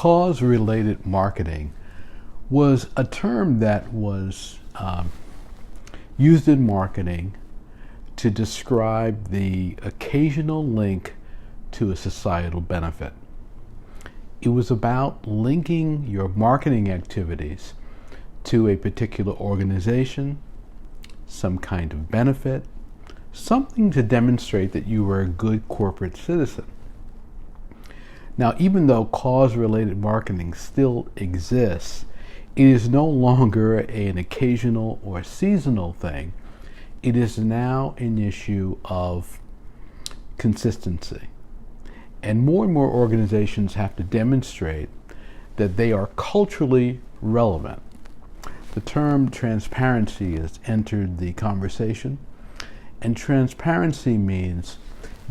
cause-related marketing was a term that was used in marketing to describe the occasional link to a societal benefit. It was about linking your marketing activities to a particular organization, some kind of benefit, something to demonstrate that you were a good corporate citizen. Now, even though cause-related marketing still exists, it is no longer an occasional or seasonal thing. It is now an issue of consistency. And more organizations have to demonstrate that they are culturally relevant. The term transparency has entered the conversation, and transparency means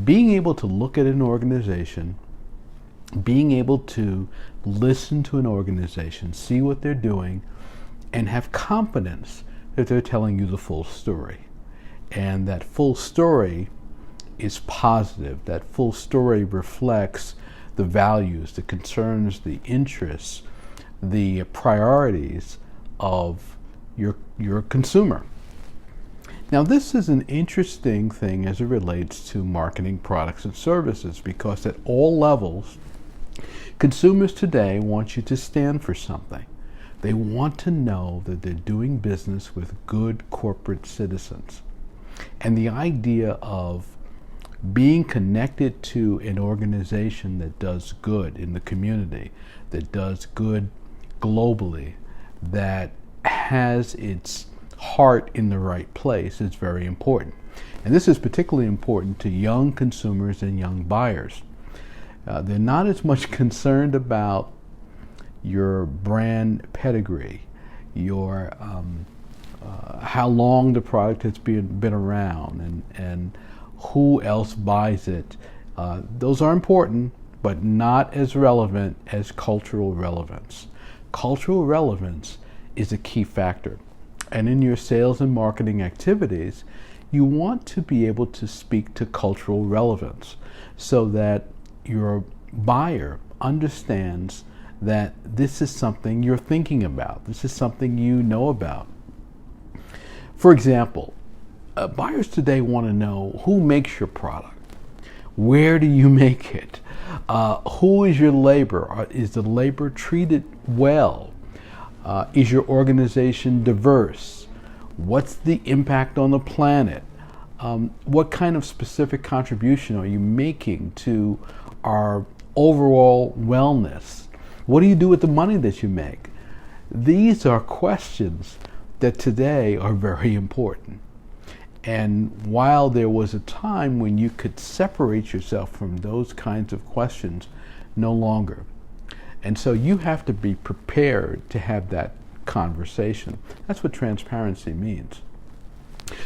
being able to look at an organization, being able to listen to an organization, see what they're doing, and have confidence that they're telling you the full story. And that full story is positive. That full story reflects the values, the concerns, the interests, the priorities of your consumer. Now, this is an interesting thing as it relates to marketing products and services, because at all levels, consumers today want you to stand for something. They want to know that they're doing business with good corporate citizens. And the idea of being connected to an organization that does good in the community, that does good globally, that has its heart in the right place is very important. And this is particularly important to young consumers and young buyers. They're not as much concerned about your brand pedigree, your how long the product has been around, and who else buys it. Those are important, but not as relevant as cultural relevance. Cultural relevance is a key factor. And in your sales and marketing activities, you want to be able to speak to cultural relevance so that your buyer understands that this is something you're thinking about. This is something you know about. For example, buyers today want to know who makes your product. Where do you make it? Who is your labor? Is the labor treated well? Is your organization diverse? What's the impact on the planet? What kind of specific contribution are you making to our overall wellness? What do you do with the money that you make? These are questions that today are very important. And while there was a time when you could separate yourself from those kinds of questions, no longer. And so you have to be prepared to have that conversation. That's what transparency means.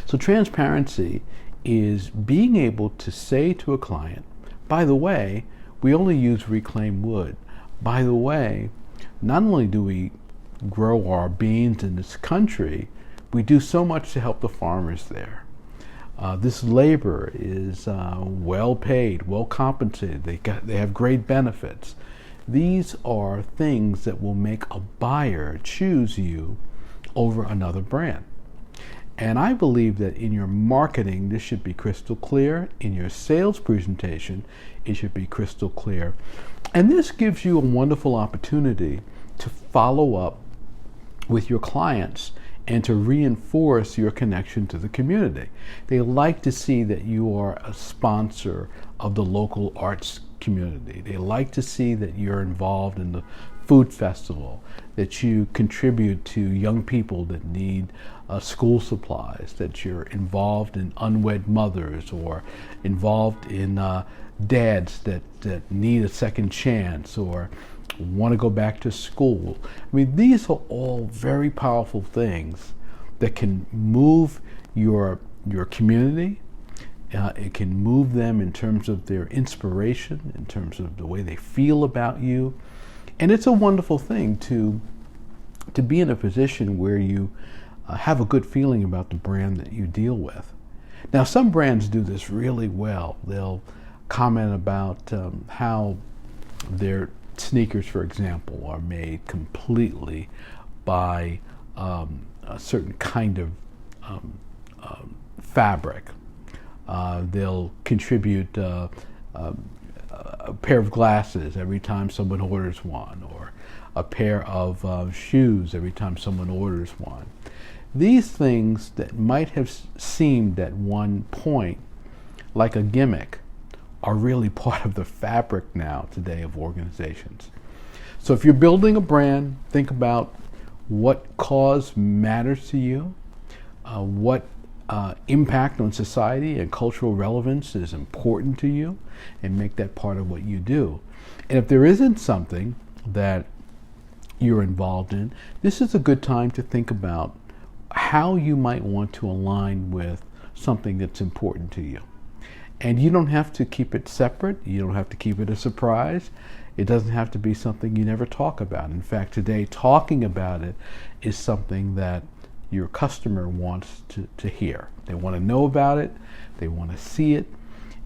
So transparency is being able to say to a client, by the way, we only use reclaimed wood. By the way, not only do we grow our beans in this country, we do so much to help the farmers there. This labor is well paid, well compensated. They have great benefits. These are things that will make a buyer choose you over another brand. And I believe that in your marketing, this should be crystal clear. In your sales presentation, it should be crystal clear. And this gives you a wonderful opportunity to follow up with your clients and to reinforce your connection to the community. They like to see that you are a sponsor of the local arts community. They like to see that you're involved in the food festival, that you contribute to young people that need school supplies, that you're involved in unwed mothers or involved in dads that need a second chance or want to go back to school. I mean, these are all very powerful things that can move your community. It can move them in terms of their inspiration, in terms of the way they feel about you. And it's a wonderful thing to be in a position where you have a good feeling about the brand that you deal with. Now, some brands do this really well. They'll comment about how their Sneakers, for example, are made completely by a certain kind of fabric. They'll contribute a pair of glasses every time someone orders one, or a pair of shoes every time someone orders one. These things that might have seemed at one point like a gimmick are really part of the fabric now today of organizations. So if you're building a brand, think about what cause matters to you, what impact on society and cultural relevance is important to you, and make that part of what you do. And if there isn't something that you're involved in, this is a good time to think about how you might want to align with something that's important to you. And you don't have to keep it separate. You don't have to keep it a surprise. It doesn't have to be something you never talk about. In fact, today, talking about it is something that your customer wants to hear. They want to know about it, they want to see it,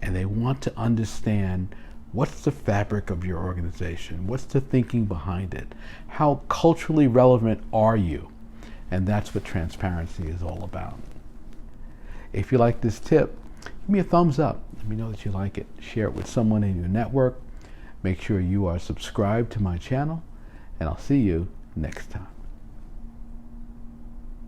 and they want to understand what's the fabric of your organization, what's the thinking behind it, how culturally relevant are you? And that's what transparency is all about. If you like this tip, give me a thumbs up. Let me know that you like it. Share it with someone in your network. Make sure you are subscribed to my channel, and I'll see you next time.